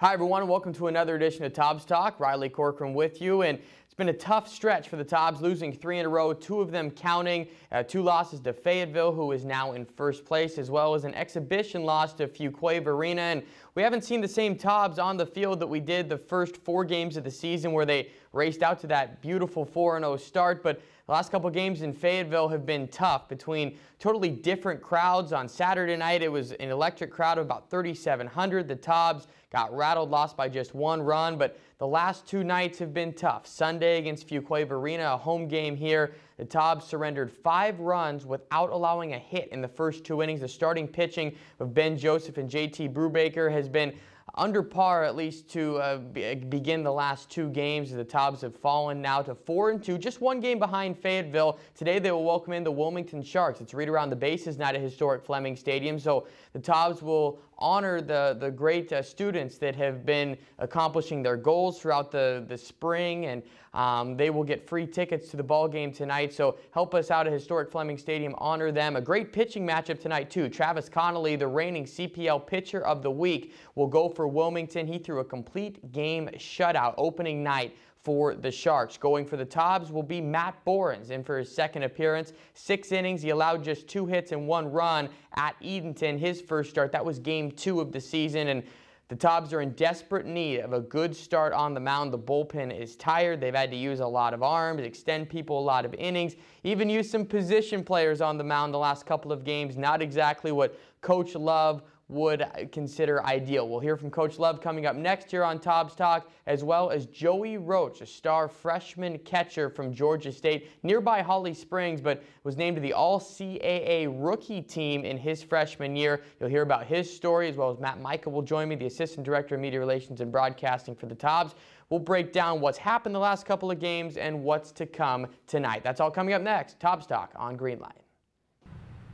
Hi everyone, welcome to another edition of Tobs Talk. Riley Corcoran with you, and it's been a tough stretch for the Tobs, losing 3 in a row, 2 of them counting. 2 losses to Fayetteville, who is now in first place, as well as an exhibition loss to Fuquay Arena. And we haven't seen the same Tobs on the field that we did the first 4 games of the season, where they raced out to that beautiful 4-0 start. But the last couple games in Fayetteville have been tough, between totally different crowds. On Saturday night, it was an electric crowd of about 3,700. The Tobs got rattled, lost by just 1 run, but the last 2 nights have been tough. Sunday against Fuquay Arena, a home game here, the Tobs surrendered 5 runs without allowing a hit in the first 2 innings. The starting pitching of Ben Joseph and JT Brubaker has been under par, at least to begin the last 2 games. The Tobs have fallen now to 4-2, just 1 game behind Fayetteville. Today they will welcome in the Wilmington Sharks. It's right around the bases night at historic Fleming Stadium, so the Tobs will honor the great students that have been accomplishing their goals throughout the spring, and they will get free tickets to the ball game tonight. So help us out at historic Fleming Stadium, honor them. A great pitching matchup tonight too. Travis Connolly, the reigning CPL pitcher of the week, will go for Wilmington. He threw a complete game shutout opening night for the Sharks. Going for the Tobs will be Matt Borens, in for his 2nd appearance. 6 innings, he allowed just 2 hits and 1 run at Edenton, his first start. That was game 2 of the season, and the Tobs are in desperate need of a good start on the mound. The bullpen is tired. They've had to use a lot of arms, extend people a lot of innings, even use some position players on the mound the last couple of games. Not exactly what Coach Love would consider ideal. We'll hear from Coach Love coming up next here on Tobs Talk, as well as Joey Roach, a star freshman catcher from Georgia State, nearby Holly Springs, but was named to the All-CAA rookie team in his freshman year. You'll hear about his story, as well as Matt Micah will join me, the Assistant Director of Media Relations and Broadcasting for the Tobs. We'll break down what's happened the last couple of games and what's to come tonight. That's all coming up next. Tobs Talk on Greenline.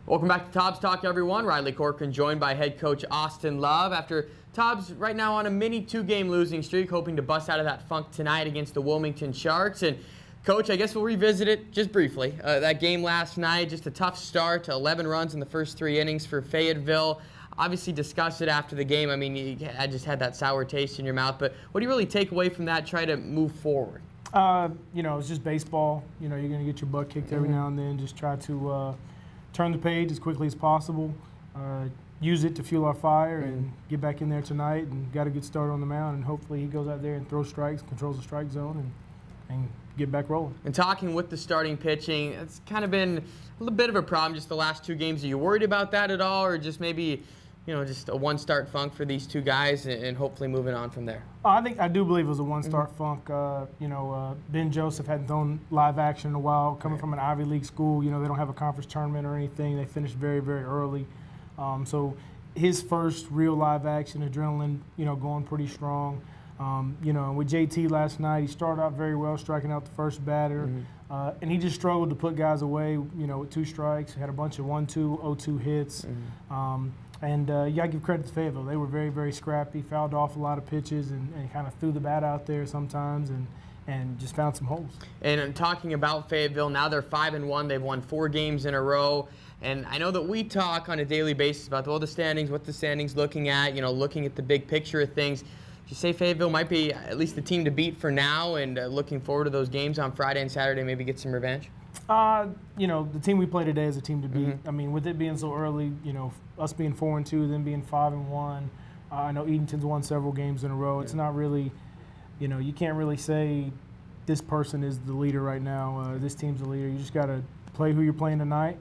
Welcome back to Tobs Talk, everyone. Riley Corcoran joined by head coach Austin Love. After Tobs right now on a mini 2-game losing streak, hoping to bust out of that funk tonight against the Wilmington Sharks. And Coach, I guess we'll revisit it just briefly. That game last night, just a tough start to 11 runs in the first 3 innings for Fayetteville. Obviously discussed it after the game. I mean, I just had that sour taste in your mouth, but what do you really take away from that, try to move forward? You know, it's just baseball. You know, you're going to get your butt kicked every now and then. Just try to turn the page as quickly as possible, use it to fuel our fire, and get back in there tonight and got a good start on the mound, and hopefully he goes out there and throws strikes, controls the strike zone, and get back rolling. And talking with the starting pitching, it's kind of been a little bit of a problem just the last 2 games. Are you worried about that at all, or just maybe, you know, just a 1-start funk for these 2 guys and hopefully moving on from there? I do believe it was a 1-start funk. You know, Ben Joseph hadn't thrown live action in a while, coming from an Ivy League school. You know, they don't have a conference tournament or anything. They finished very, very early. So his first real live action, adrenaline, you know, going pretty strong. You know, with JT last night, he started out very well, striking out the first batter. And he just struggled to put guys away, you know, with 2 strikes. He had a bunch of 1-2, 0-2 hits. And you got to give credit to Fayetteville. They were very, very scrappy, fouled off a lot of pitches, and kind of threw the bat out there sometimes, and just found some holes. And talking about Fayetteville, now they're 5-1. They've won 4 games in a row. And I know that we talk on a daily basis about all the standings, what the standings looking at, you know, looking at the big picture of things. You say Fayetteville might be at least the team to beat for now, and looking forward to those games on Friday and Saturday, maybe get some revenge? You know, the team we play today is a team to beat. I mean, with it being so early, you know, us being 4-2, them being 5-1. I know Edenton's won several games in a row. It's not really, you know, you can't really say this person is the leader right now. This team's the leader. You just got to play who you're playing tonight.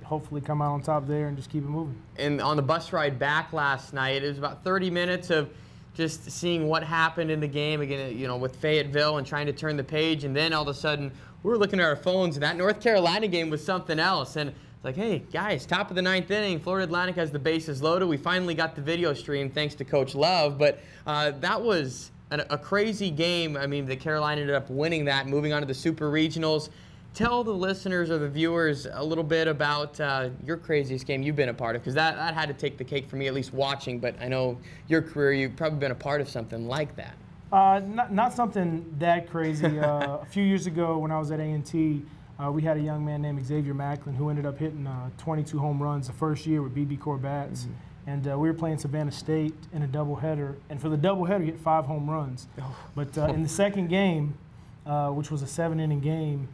Hopefully come out on top there and just keep it moving. And on the bus ride back last night, it was about 30 minutes of just seeing what happened in the game again, you know, with Fayetteville and trying to turn the page, and then all of a sudden we were looking at our phones, and that North Carolina game was something else. And it's like, hey guys, top of the 9th inning, Florida Atlantic has the bases loaded. We finally got the video stream thanks to Coach Love, but that was a crazy game. I mean, the Carolina ended up winning that, moving on to the Super Regionals. Tell the listeners or the viewers a little bit about your craziest game you've been a part of, because that had to take the cake for me, at least watching, but I know your career, you've probably been a part of something like that. Not something that crazy. A few years ago when I was at A&T, we had a young man named Xavier Macklin who ended up hitting 22 home runs the first year with BB Corbats. And we were playing Savannah State in a doubleheader. And for the doubleheader, he hit 5 home runs. But in the second game, which was a 7-inning game,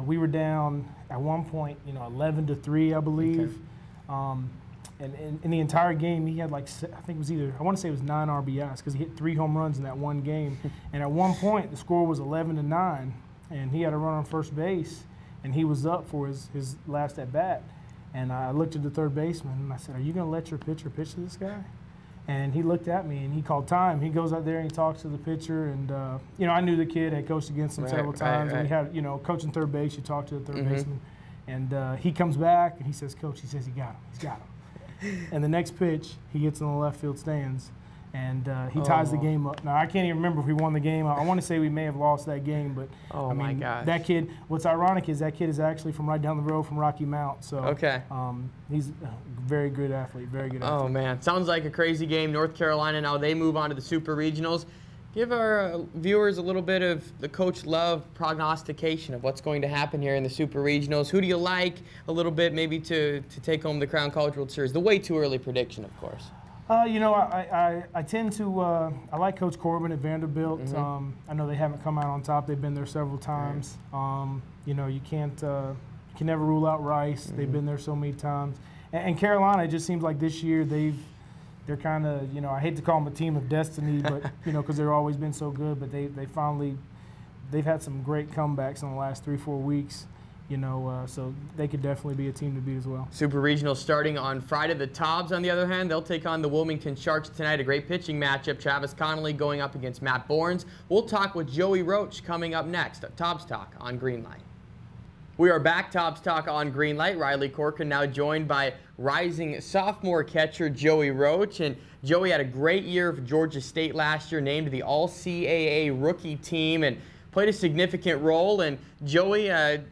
we were down at one point, 11-3, I believe. Okay. And in the entire game, he had I think it was I want to say it was 9 RBIs because he hit 3 home runs in that one game. And at one point, the score was 11-9, and he had a run on first base, and he was up for his last at bat. And I looked at the third baseman, and I said, "Are you going to let your pitcher pitch to this guy?" And he looked at me, and he called time. He goes out there and he talks to the pitcher, and I knew the kid, had coached against him several times, and we had coaching third base. You talk to the third baseman, and he comes back and he says, "Coach," he says, "he got him. He's got him." And the next pitch, he gets in the left field stands, and he ties the game up. Now, I can't even remember if we won the game. I want to say we may have lost that game, but I mean, that kid, what's ironic is that kid is actually from right down the road from Rocky Mount. So he's a very good athlete, very good athlete. Oh, man. Sounds like a crazy game. North Carolina, now they move on to the Super Regionals. Give our viewers a little bit of the Coach Love prognostication of what's going to happen here in the Super Regionals. Who do you like a little bit maybe to take home the Crown College World Series? The way too early prediction, of course. I tend to I like Coach Corbin at Vanderbilt. I know they haven't come out on top. They've been there several times. You can never rule out Rice. They've been there so many times. And Carolina, it just seems like this year they're kind of, I hate to call them a team of destiny, but because they've always been so good. But they've had some great comebacks in the last 3-4 weeks. So they could definitely be a team to beat as well. Super Regional starting on Friday. The Tobs, on the other hand, they'll take on the Wilmington Sharks tonight. A great pitching matchup. Travis Connolly going up against Matt Bournes. We'll talk with Joey Roach coming up next. Tobs Talk on Greenlight. We are back, Tobs Talk on Greenlight. Riley Corcoran now joined by rising sophomore catcher Joey Roach. And Joey had a great year for Georgia State last year, named to the All-CAA rookie team and played a significant role. And Joey,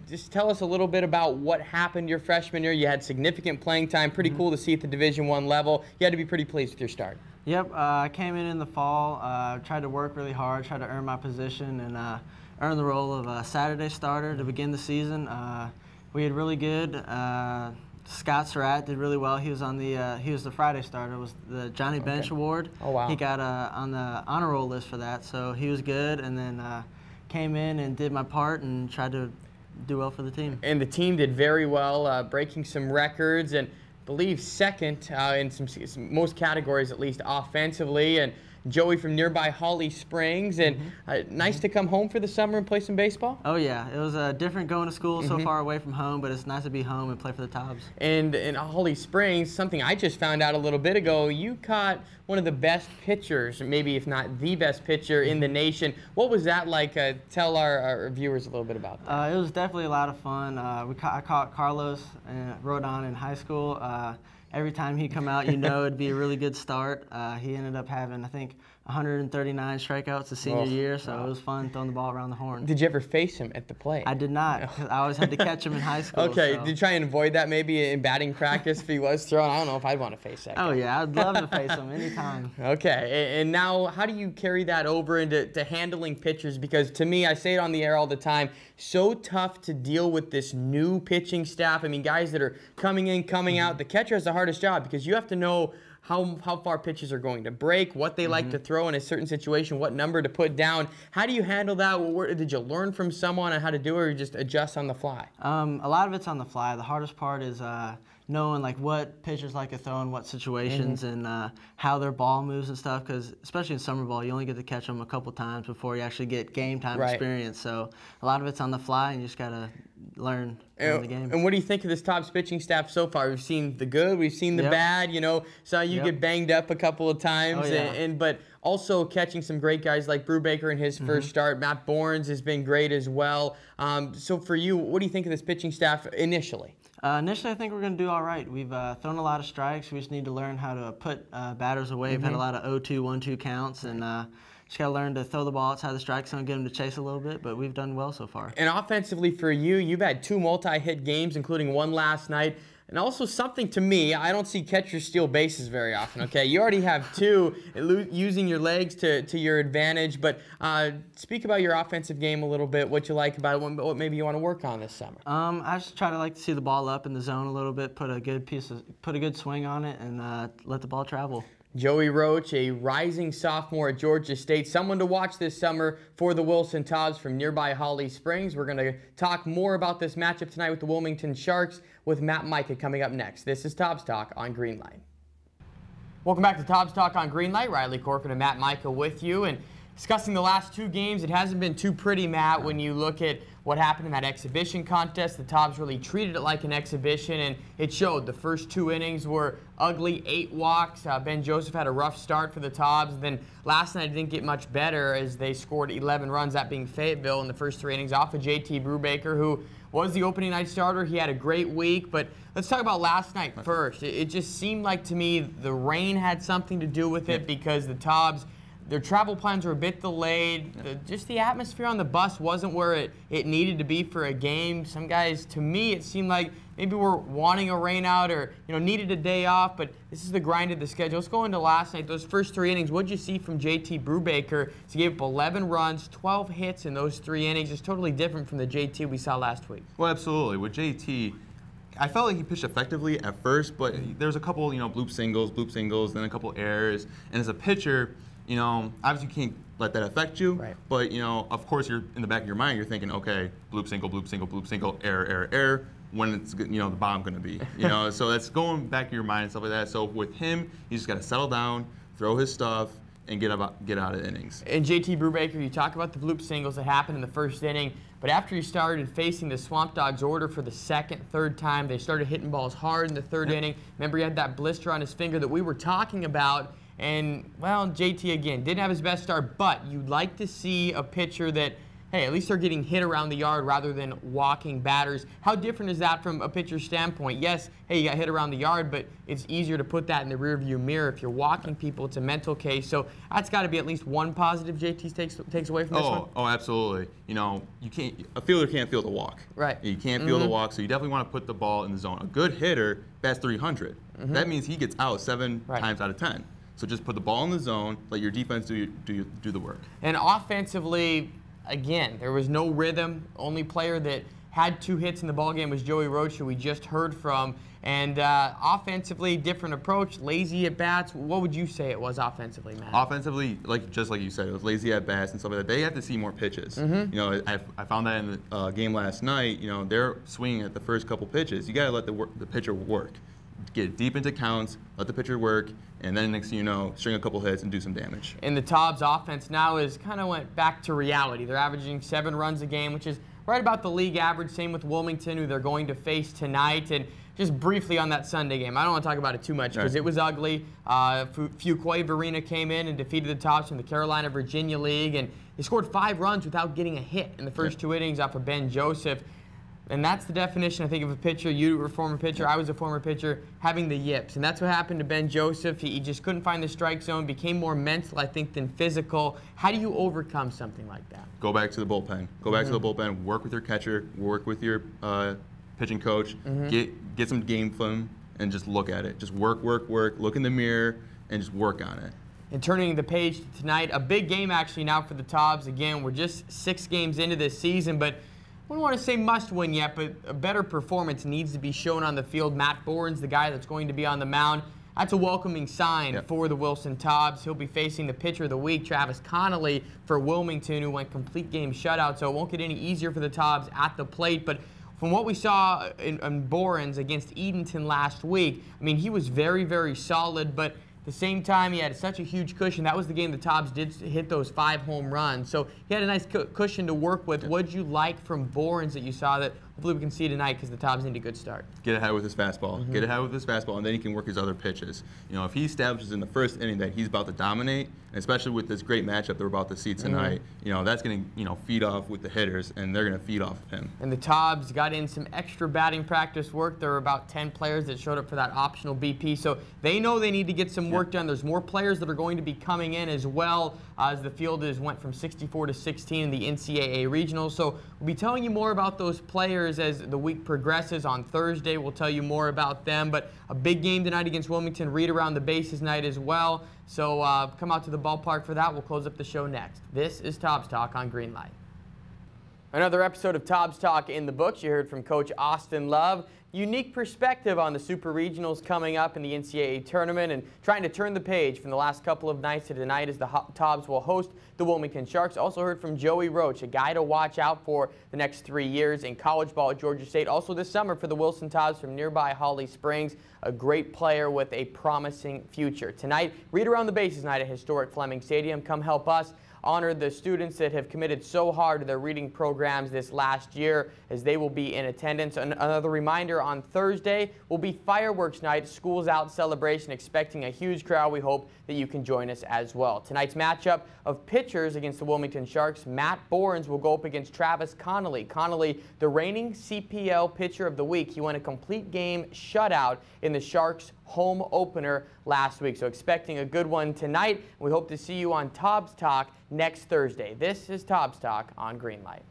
just tell us a little bit about what happened your freshman year. You had significant playing time, pretty cool to see at the Division I level. You had to be pretty pleased with your start. Yep, I came in the fall, tried to work really hard, tried to earn my position, and earned the role of Saturday starter to begin the season. We had really good. Scott Surratt did really well. He was on he was the Friday starter. It was the Johnny Bench Award. Oh wow! He got on the honor roll list for that, so he was good. And then came in and did my part and tried to do well for the team. And the team did very well, breaking some records and I believe second in most categories, at least offensively. And Joey from nearby Holly Springs, and nice to come home for the summer and play some baseball? Oh yeah, it was different going to school so far away from home, but it's nice to be home and play for the Tobs. And in Holly Springs, something I just found out a little bit ago, you caught one of the best pitchers, maybe if not the best pitcher in the nation. What was that like? Tell our viewers a little bit about that. It was definitely a lot of fun. I caught Carlos Rodon in high school. Every time he'd come out, it'd be a really good start. He ended up having, I think, 139 strikeouts his senior year, so it was fun throwing the ball around the horn. Did you ever face him at the plate? I did not, because I always had to catch him in high school. Okay, so. Did you try and avoid that maybe in batting practice if he was throwing? I don't know if I'd want to face that guy. Oh yeah, I'd love to face him anytime. Okay, and now how do you carry that over into handling pitchers? Because to me, I say it on the air all the time, so tough to deal with this new pitching staff. I mean, guys that are coming in, coming out. The catcher has the hardest job because you have to know how far pitches are going to break, what they like to throw in a certain situation, what number to put down. How do you handle that? Did you learn from someone on how to do it, or you just adjust on the fly? A lot of it's on the fly. The hardest part is knowing what pitchers like to throw in what situations and how their ball moves and stuff, because especially in summer ball, you only get to catch them a couple times before you actually get game time experience. So a lot of it's on the fly, and you just got to learn the game. And what do you think of this Tobs pitching staff so far? We've seen the good, we've seen the bad, saw you get banged up a couple of times, but also catching some great guys like Brubaker in his first start. Matt Bournes has been great as well. So for you, what do you think of this pitching staff initially? Initially, I think we're going to do all right. We've thrown a lot of strikes. We just need to learn how to put batters away. We've had a lot of 0-2, 1-2 counts, and just got to learn to throw the ball outside the strike zone, get them to chase a little bit, but we've done well so far. And offensively for you, you've had 2 multi-hit games, including one last night. And also something to me, I don't see catchers steal bases very often, okay? You already have two, using your legs to your advantage, but speak about your offensive game a little bit, what you like about it, what maybe you want to work on this summer. I just try to like to see the ball up in the zone a little bit, put a good swing on it, and let the ball travel. Joey Roach, a rising sophomore at Georgia State, someone to watch this summer for the Wilson Tobs from nearby Holly Springs. We're going to talk more about this matchup tonight with the Wilmington Sharks with Matt Micah coming up next. This is Tobs Talk on Greenlight. Welcome back to Tobs Talk on Greenlight. Riley Corcoran and Matt Micah with you. And discussing the last two games, it hasn't been too pretty, Matt, when you look at what happened in that exhibition contest. The Tobs really treated it like an exhibition, and it showed. The first two innings were ugly, 8 walks. Ben Joseph had a rough start for the Tobs. Then last night it didn't get much better as they scored 11 runs, that being Fayetteville in the first 3 innings off of JT Brubaker, who was the opening night starter. He had a great week, but let's talk about last night first. It just seemed like to me the rain had something to do with it because the Tobs, their travel plans were a bit delayed. Just the atmosphere on the bus wasn't where it needed to be for a game. Some guys, to me, it seemed like maybe were wanting a rain out or needed a day off, but this is the grind of the schedule. Let's go into last night. Those first 3 innings, what did you see from JT Brubaker? He gave up 11 runs, 12 hits in those 3 innings. It's totally different from the JT we saw last week. Well, absolutely. With JT, I felt like he pitched effectively at first, but there's a couple, bloop singles, then a couple errors. And as a pitcher, obviously you can't let that affect you. Right. But, of course, you're in the back of your mind, you're thinking, okay, bloop single, error. When it's the bomb going to be, so that's going back to your mind and stuff like that. So with him, you just got to settle down, throw his stuff, and get out of innings. And JT Brubaker, you talk about the bloop singles that happened in the first inning, but after he started facing the Swamp Dogs order for the second, third time, they started hitting balls hard in the third inning. Remember, he had that blister on his finger that we were talking about. And, well, JT, again, didn't have his best start, but you'd like to see a pitcher that, hey, at least they're getting hit around the yard rather than walking batters. How different is that from a pitcher's standpoint? Yes, hey, you got hit around the yard, but it's easier to put that in the rearview mirror. If you're walking people, it's a mental case. So that's got to be at least one positive JT takes away from this one. Oh, absolutely. A fielder can't field a walk. Right. You can't field a walk, so you definitely want to put the ball in the zone. A good hitter bats 300. That means he gets out 7 times out of 10. So just put the ball in the zone, let your defense do the work. And offensively, again, there was no rhythm. Only player that had 2 hits in the ballgame was Joey Roach, who we just heard from. And offensively, different approach, lazy at bats. What would you say it was offensively, Matt? Offensively, just like you said, it was lazy at bats and stuff like that. They have to see more pitches. I found that in the game last night. They're swinging at the first couple pitches. You got to let the pitcher work. Get deep into counts, let the pitcher work, and then next thing you know, string a couple hits and do some damage. And the Tobs offense now is kind of went back to reality. They're averaging 7 runs a game, which is right about the league average. Same with Wilmington, who they're going to face tonight. And just briefly on that Sunday game, I don't want to talk about it too much because it was ugly. Fuquay Varina came in and defeated the Tobs from the Carolina-Virginia League, and he scored 5 runs without getting a hit in the first 2 innings off of Ben Joseph. And that's the definition, I think, of a pitcher. You were a former pitcher. I was a former pitcher, having the yips. And that's what happened to Ben Joseph. He just couldn't find the strike zone, became more mental, I think, than physical. How do you overcome something like that? Go back to the bullpen. Go back to the bullpen. Work with your catcher. Work with your pitching coach. Get some game film and just look at it. Just work. Look in the mirror and just work on it. And turning the page to tonight, a big game actually now for the Tobs. Again, we're just 6 games into this season, but I wouldn't want to say must win yet, but a better performance needs to be shown on the field. Matt Bourne's the guy that's going to be on the mound. That's a welcoming sign for the Wilson Tobs. He'll be facing the pitcher of the week, Travis Connolly, for Wilmington, who went complete game shutout, so it won't get any easier for the Tobs at the plate. But from what we saw in Bourne's against Edenton last week, I mean, he was very, very solid, but at the same time, he had such a huge cushion. That was the game the Tobs did hit those 5 home runs. So he had a nice cushion to work with. What did you like from Bourne's that you saw that hopefully we can see tonight because the Tobs need a good start? Get ahead with his fastball. Get ahead with his fastball, and then he can work his other pitches. If he establishes in the first inning that he's about to dominate, and especially with this great matchup they're about to see tonight, that's going to feed off with the hitters, and they're going to feed off of him. And the Tobs got in some extra batting practice work. There were about 10 players that showed up for that optional BP, so they know they need to get some work done. There's more players that are going to be coming in as well as the field went from 64 to 16 in the NCAA regional. So we'll be telling you more about those players players as the week progresses. On Thursday, we'll tell you more about them. But a big game tonight against Wilmington. Read around the bases night as well. So come out to the ballpark for that. We'll close up the show next. This is Tobs Talk on Greenlight. Another episode of Tobs Talk in the books. You heard from Coach Austin Love. Unique perspective on the Super Regionals coming up in the NCAA tournament and trying to turn the page from the last couple of nights to tonight as the Tobs will host the Wilmington Sharks. Also heard from Joey Roach, a guy to watch out for the next 3 years in college ball at Georgia State. Also this summer for the Wilson Tobs from nearby Holly Springs, a great player with a promising future. Tonight, read around the bases night at historic Fleming Stadium. Come help us honor the students that have committed so hard to their reading programs this last year as they will be in attendance. Another reminder, on Thursday will be fireworks night, schools out celebration, expecting a huge crowd. We hope that you can join us as well. Tonight's matchup of pitchers against the Wilmington Sharks, Matt Bournes will go up against Travis Connolly. Connolly, the reigning CPL pitcher of the week. He won a complete game shutout in the Sharks home opener last week. So expecting a good one tonight. We hope to see you on Tobs Talk next Thursday. This is Tobs Talk on Greenlight.